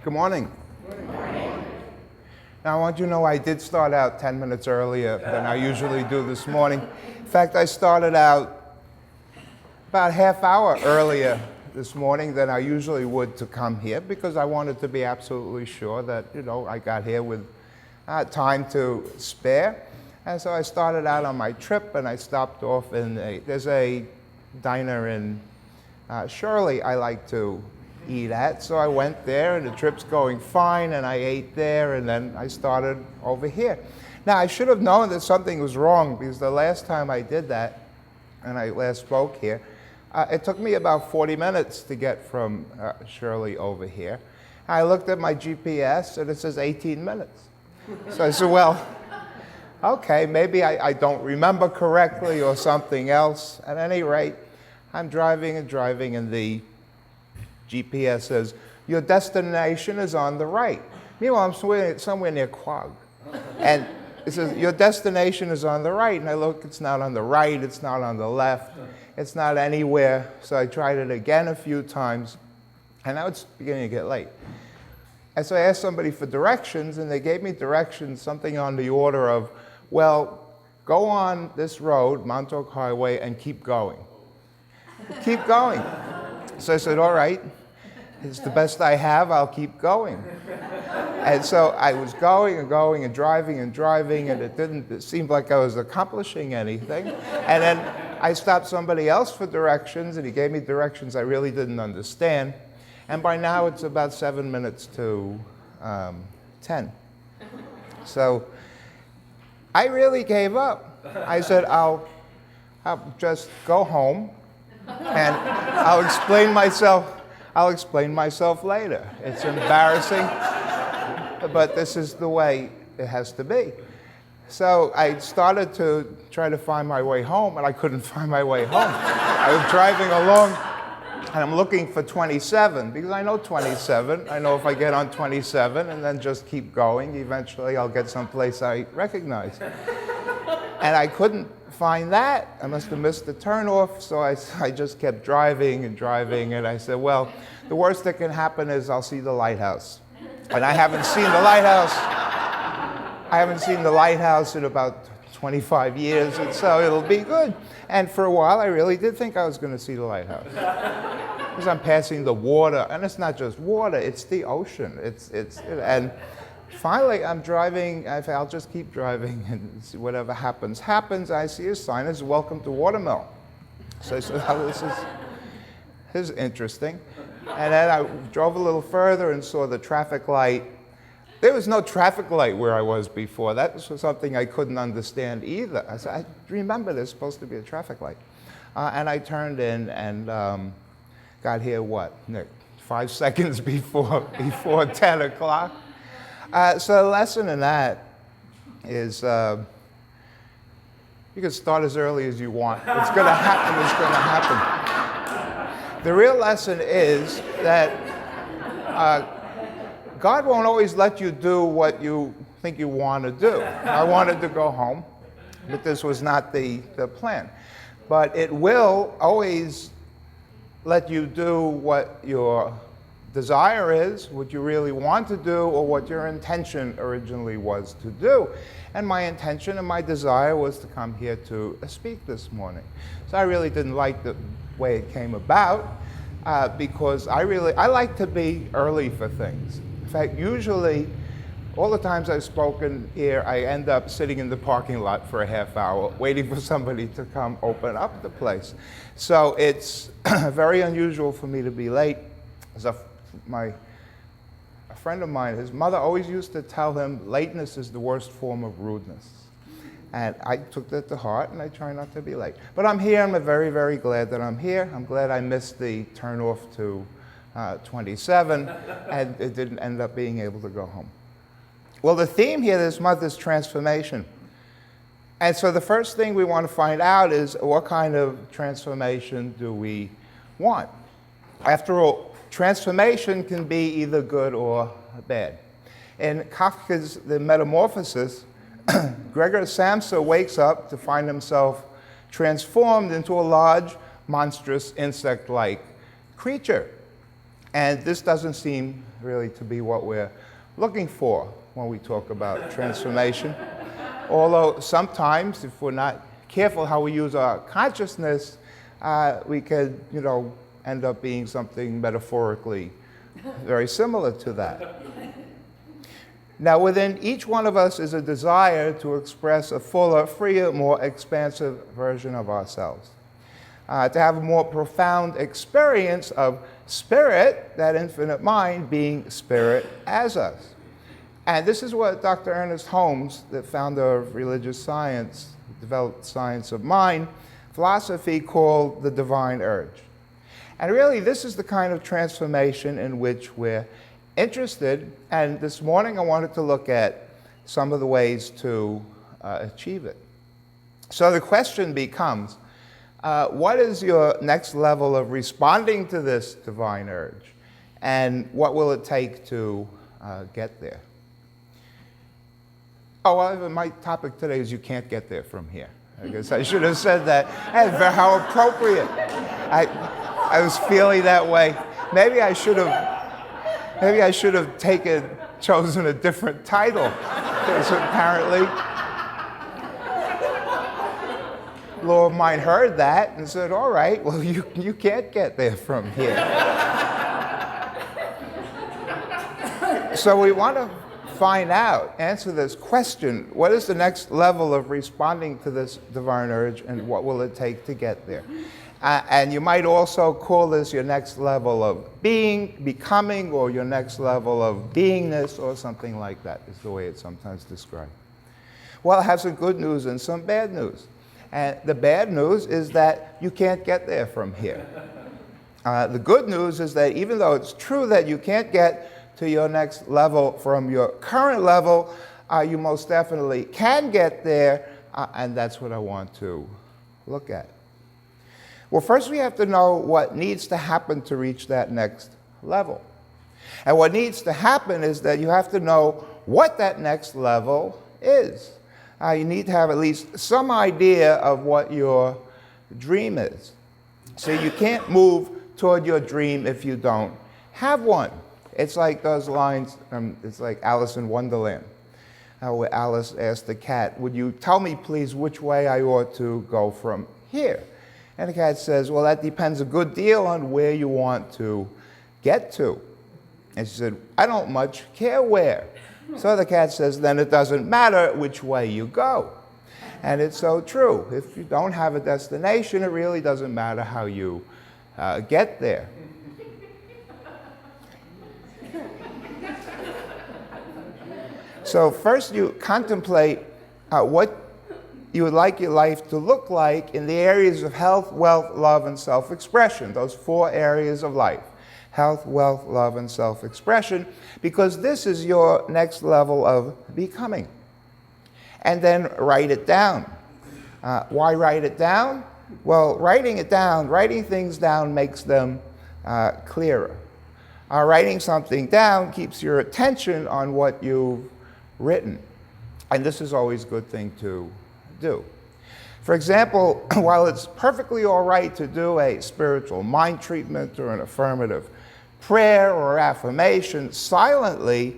Good morning. Now, I want you to know I did start out 10 minutes earlier than I usually do this morning. In fact, I started out about a half hour earlier this morning than I usually would to come here because I wanted to be absolutely sure that, I got here with time to spare. And so I started out on my trip and I stopped off in there's a diner in Shirley I like to eat at. So I went there and the trip's going fine and I ate there and then I started over here. Now I should have known that something was wrong because the last time I did that and I last spoke here, it took me about 40 minutes to get from Shirley over here. I looked at my GPS and it says 18 minutes. So I said, well, okay, maybe I don't remember correctly or something else. At any rate, I'm driving and driving and the GPS says, your destination is on the right. Meanwhile, I'm somewhere near Quag. And it says, your destination is on the right. And I look, it's not on the right, it's not on the left, it's not anywhere. So I tried it again a few times, and now it's beginning to get late. And so I asked somebody for directions, and they gave me directions, something on the order of, well, go on this road, Montauk Highway, and keep going. Keep going. So I said, all right, it's the best I have, I'll keep going. And so I was going and going and driving, and it seemed like I was accomplishing anything. And then I stopped somebody else for directions, and he gave me directions I really didn't understand. And by now it's about 7 minutes to 10. So I really gave up. I said, I'll just go home and I'll explain myself later. It's embarrassing, but this is the way it has to be. So I started to try to find my way home, and I couldn't find my way home. I was driving along, and I'm looking for 27, because I know 27. I know if I get on 27 and then just keep going, eventually I'll get someplace I recognize. And I couldn't find that. I must have missed the turnoff, so I just kept driving, and I said, well, the worst that can happen is I'll see the lighthouse. And I haven't seen the lighthouse. I haven't seen the lighthouse in about 25 years, and so it'll be good. And for a while, I really did think I was going to see the lighthouse. Because I'm passing the water, and it's not just water, it's the ocean. And finally, I'm driving. I'll just keep driving, and see whatever happens, happens. I see a sign that says, welcome to Watermill. So I said, oh, this is interesting. And then I drove a little further and saw the traffic light. There was no traffic light where I was before. That was something I couldn't understand either. I said, I remember there's supposed to be a traffic light. And I turned in and got here, Nick? 5 seconds before 10 o'clock. So the lesson in that is you can start as early as you want. It's going to happen, it's going to happen. The real lesson is that God won't always let you do what you think you want to do. I wanted to go home, but this was not the plan. But it will always let you do what your desire is, what you really want to do, or what your intention originally was to do. And my intention and my desire was to come here to speak this morning. So I really didn't like the way it came about because I like to be early for things. In fact, usually, all the times I've spoken here, I end up sitting in the parking lot for a half hour, waiting for somebody to come open up the place. So it's very unusual for me to be late. A friend of mine, his mother always used to tell him, lateness is the worst form of rudeness. And I took that to heart, and I try not to be late. But I'm here, I'm very, very glad that I'm here. I'm glad I missed the turnoff to 27, and it didn't end up being able to go home. Well, the theme here this month is transformation. And so the first thing we want to find out is what kind of transformation do we want? After all, transformation can be either good or bad. In Kafka's The Metamorphosis, Gregor Samsa wakes up to find himself transformed into a large, monstrous, insect-like creature. And this doesn't seem really to be what we're looking for when we talk about transformation. Although sometimes, if we're not careful how we use our consciousness, we could, end up being something metaphorically very similar to that. Now, within each one of us is a desire to express a fuller, freer, more expansive version of ourselves. To have a more profound experience of spirit, that infinite mind, being spirit as us. And this is what Dr. Ernest Holmes, the founder of religious science, developed science of mind, philosophy, called the divine urge. And really, this is the kind of transformation in which we're interested. And this morning, I wanted to look at some of the ways to achieve it. So the question becomes, what is your next level of responding to this divine urge? And what will it take to get there? Oh, well, my topic today is you can't get there from here. I guess I should have said that. How appropriate. I was feeling that way. Maybe I should have chosen a different title, because apparently a little of mine heard that and said, all right, well, you can't get there from here. So we want to answer this question: what is the next level of responding to this divine urge, and what will it take to get there? And you might also call this your next level of becoming, or your next level of beingness, or something like that, is the way it's sometimes described. Well, it has some good news and some bad news. And the bad news is that you can't get there from here. The good news is that even though it's true that you can't get to your next level from your current level, you most definitely can get there, and that's what I want to look at. Well, first we have to know what needs to happen to reach that next level. And what needs to happen is that you have to know what that next level is. You need to have at least some idea of what your dream is. So you can't move toward your dream if you don't have one. It's like those lines, it's like Alice in Wonderland, where Alice asked the cat, would you tell me, please, which way I ought to go from here? And the cat says, well, that depends a good deal on where you want to get to. And she said, I don't much care where. So the cat says, then it doesn't matter which way you go. And it's so true. If you don't have a destination, it really doesn't matter how you get there. So first you contemplate what you would like your life to look like in the areas of health, wealth, love, and self-expression, those 4 areas of life: health, wealth, love, and self-expression, because this is your next level of becoming. And then write it down. Why write it down? Well, writing things down makes them clearer. Writing something down keeps your attention on what you've written. And this is always a good thing to do. For example, while it's perfectly all right to do a spiritual mind treatment or an affirmative prayer or affirmation silently,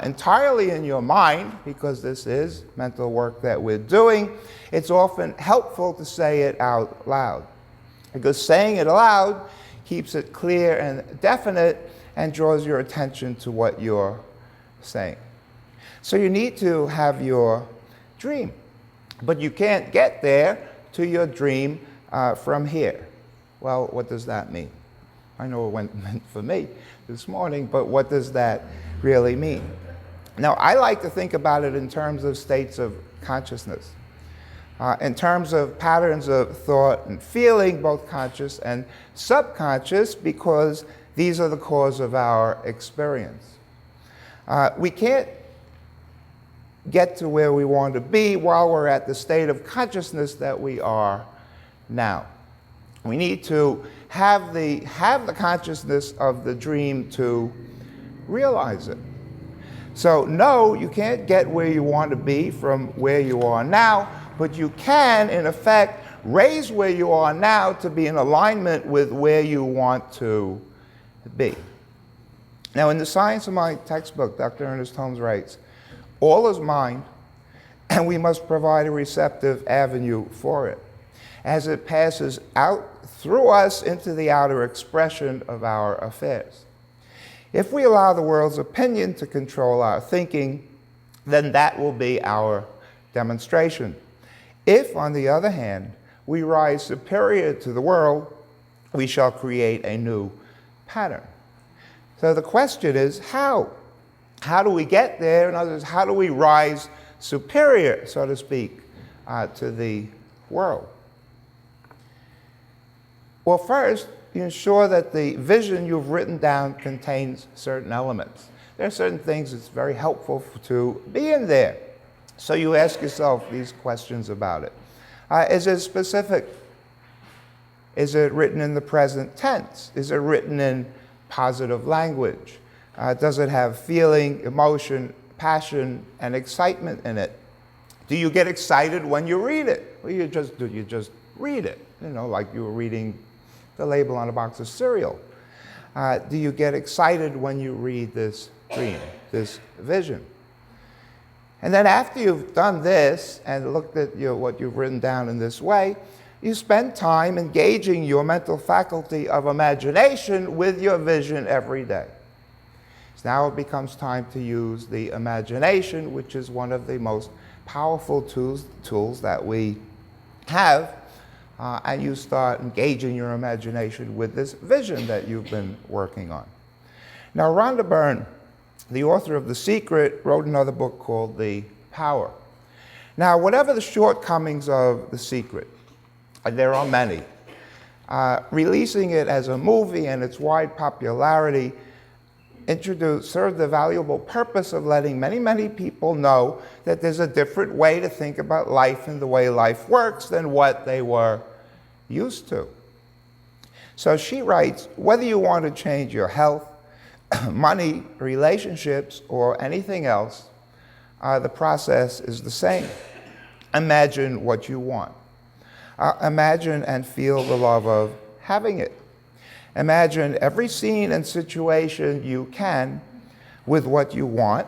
entirely in your mind, because this is mental work that we're doing, it's often helpful to say it out loud. Because saying it aloud keeps it clear and definite and draws your attention to what you're saying. So you need to have your dream. But you can't get there to your dream from here. Well, what does that mean? I know it meant for me this morning, but what does that really mean? Now, I like to think about it in terms of states of consciousness, in terms of patterns of thought and feeling, both conscious and subconscious, because these are the cause of our experience. We can't get to where we want to be while we're at the state of consciousness that we are now. We need to have the consciousness of the dream to realize it. So no, you can't get where you want to be from where you are now, but you can, in effect, raise where you are now to be in alignment with where you want to be. Now, in The Science of Mind textbook, Dr. Ernest Holmes writes, all is mind, and we must provide a receptive avenue for it, as it passes out through us into the outer expression of our affairs. If we allow the world's opinion to control our thinking, then that will be our demonstration. If, on the other hand, we rise superior to the world, we shall create a new pattern. So the question is, how? How do we get there? In other words, how do we rise superior, so to speak, to the world? Well, first, you ensure that the vision you've written down contains certain elements. There are certain things that's very helpful to be in there. So you ask yourself these questions about it. Is it specific? Is it written in the present tense? Is it written in positive language? Does it have feeling, emotion, passion, and excitement in it? Do you get excited when you read it? Or you just read it, like you were reading the label on a box of cereal? Do you get excited when you read this dream, this vision? And then after you've done this and looked at what you've written down in this way, you spend time engaging your mental faculty of imagination with your vision every day. So now it becomes time to use the imagination, which is one of the most powerful tools that we have, and you start engaging your imagination with this vision that you've been working on. Now, Rhonda Byrne, the author of The Secret, wrote another book called The Power. Now, whatever the shortcomings of The Secret, and there are many, releasing it as a movie and its wide popularity served the valuable purpose of letting many, many people know that there's a different way to think about life and the way life works than what they were used to. So she writes, whether you want to change your health, money, relationships, or anything else, the process is the same. Imagine what you want. Imagine and feel the love of having it. Imagine every scene and situation you can with what you want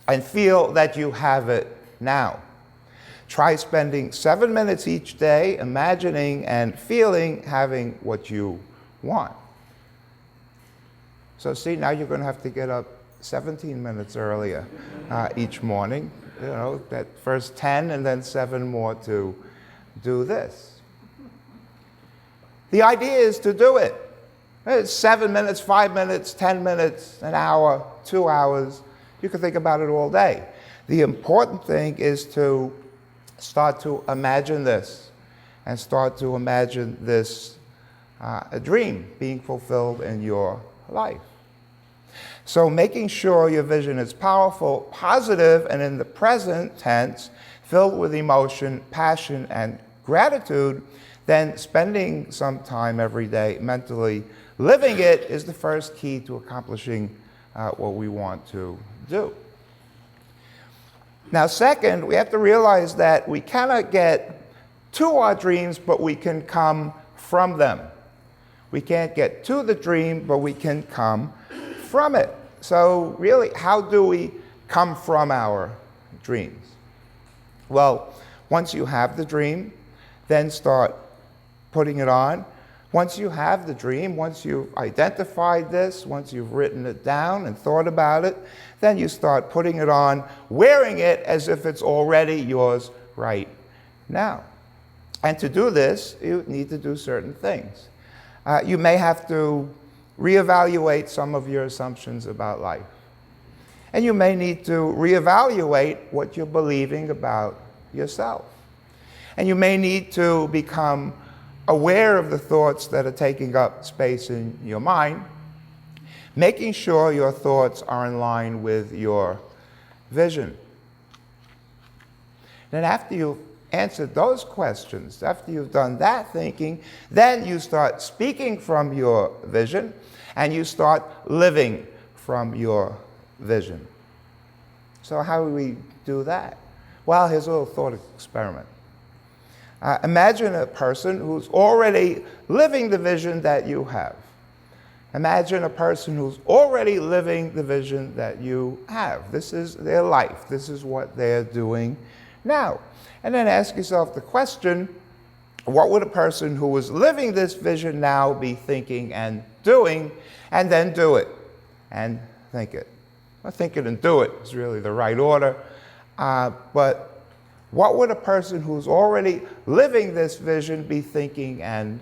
and feel that you have it now. Try spending 7 minutes each day imagining and feeling having what you want. So see, now you're going to have to get up 17 minutes earlier each morning. That first 10 and then 7 more to do this. The idea is to do it. It's 7 minutes, 5 minutes, 10 minutes, an hour, 2 hours. You can think about it all day. The important thing is to start to imagine this and start to imagine this a dream being fulfilled in your life. So making sure your vision is powerful, positive, and in the present tense, filled with emotion, passion, and gratitude, then spending some time every day mentally living it is the first key to accomplishing what we want to do. Now, second, we have to realize that we cannot get to our dreams, but we can come from them. We can't get to the dream, but we can come from it. So really, how do we come from our dreams? Well, once you have the dream, then start putting it on. Once you have the dream, once you've identified this, once you've written it down and thought about it, then you start putting it on, wearing it as if it's already yours right now. And to do this, you need to do certain things. You may have to reevaluate some of your assumptions about life. And you may need to reevaluate what you're believing about yourself. And you may need to become aware of the thoughts that are taking up space in your mind, making sure your thoughts are in line with your vision. Then after you've answered those questions, after you've done that thinking, then you start speaking from your vision and you start living from your vision. So how do we do that? Well, here's a little thought experiment. Imagine a person who's already living the vision that you have. Imagine a person who's already living the vision that you have. This is their life. This is what they're doing now. And then ask yourself the question, what would a person who was living this vision now be thinking and doing? And then do it and think it. Well, think it and do it is really the right order. But what would a person who's already living this vision be thinking and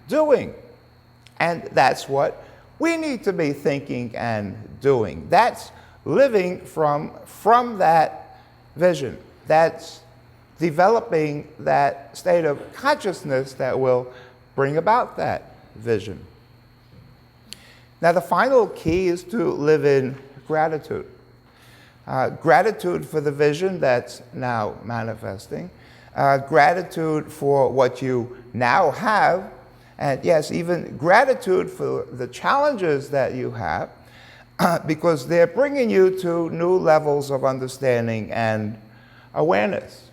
doing? And that's what we need to be thinking and doing. That's living from that vision. That's developing that state of consciousness that will bring about that vision. Now, the final key is to live in gratitude. Gratitude for the vision that's now manifesting. Gratitude for what you now have. And yes, even gratitude for the challenges that you have, because they're bringing you to new levels of understanding and awareness.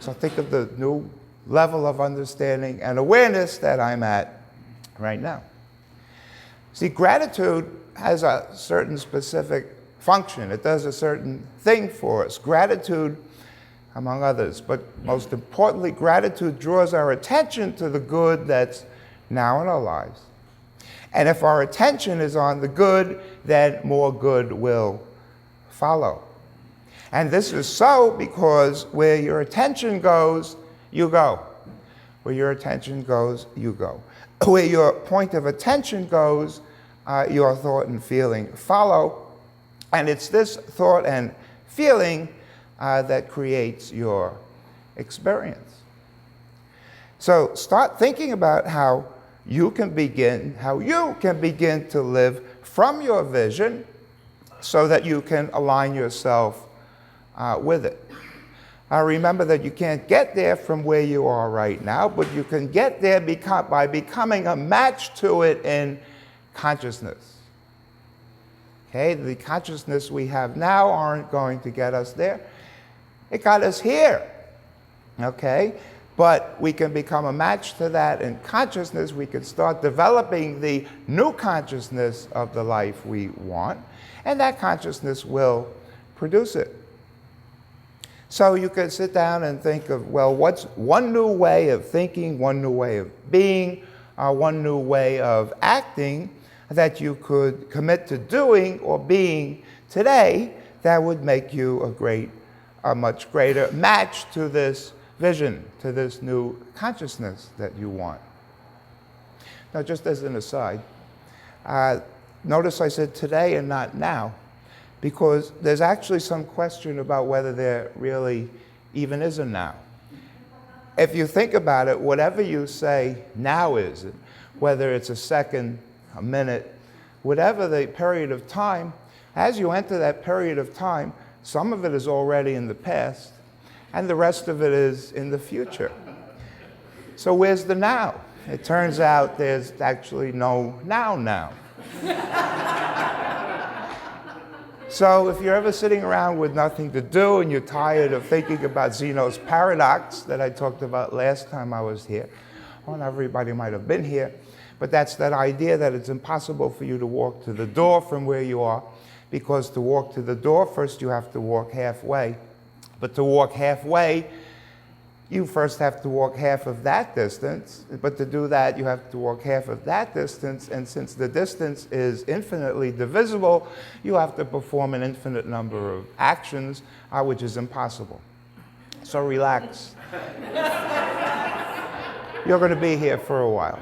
So think of the new level of understanding and awareness that I'm at right now. See, gratitude has a certain specific function. It does a certain thing for us. Gratitude, among others, but most importantly, gratitude draws our attention to the good that's now in our lives. And if our attention is on the good, then more good will follow. And this is so because where your attention goes, you go. Where your attention goes, you go. Where your point of attention goes, your thought and feeling follow. And it's this thought and feeling that creates your experience. So start thinking about how you can begin to live from your vision so that you can align yourself with it. Remember that you can't get there from where you are right now, but you can get there by becoming a match to it in consciousness. Okay, the consciousness we have now aren't going to get us there. It got us here. Okay? But we can become a match to that in consciousness. We can start developing the new consciousness of the life we want, and that consciousness will produce it. So you can sit down and think of, well, what's one new way of thinking, one new way of being, one new way of acting that you could commit to doing or being today that would make you a much greater match to this vision, to this new consciousness that you want. Now, just as an aside, notice I said today and not now, because there's actually some question about whether there really even is a now. If you think about it, whatever you say now is, whether it's a second, a minute, whatever the period of time, as you enter that period of time, some of it is already in the past, and the rest of it is in the future. So where's the now? It turns out there's actually no now. So if you're ever sitting around with nothing to do and you're tired of thinking about Zeno's paradox that I talked about last time I was here, well, not everybody might have been here, but that's that idea that it's impossible for you to walk to the door from where you are, because to walk to the door, first you have to walk halfway. But to walk halfway, you first have to walk half of that distance. But to do that, you have to walk half of that distance. And since the distance is infinitely divisible, you have to perform an infinite number of actions, which is impossible. So relax. You're going to be here for a while.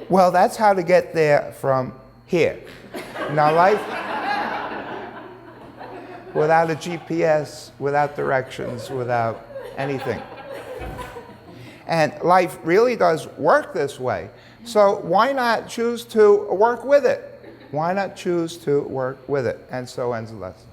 Well, that's how to get there from here. Now, life, without a GPS, without directions, without anything. And life really does work this way. So why not choose to work with it? Why not choose to work with it? And so ends the lesson.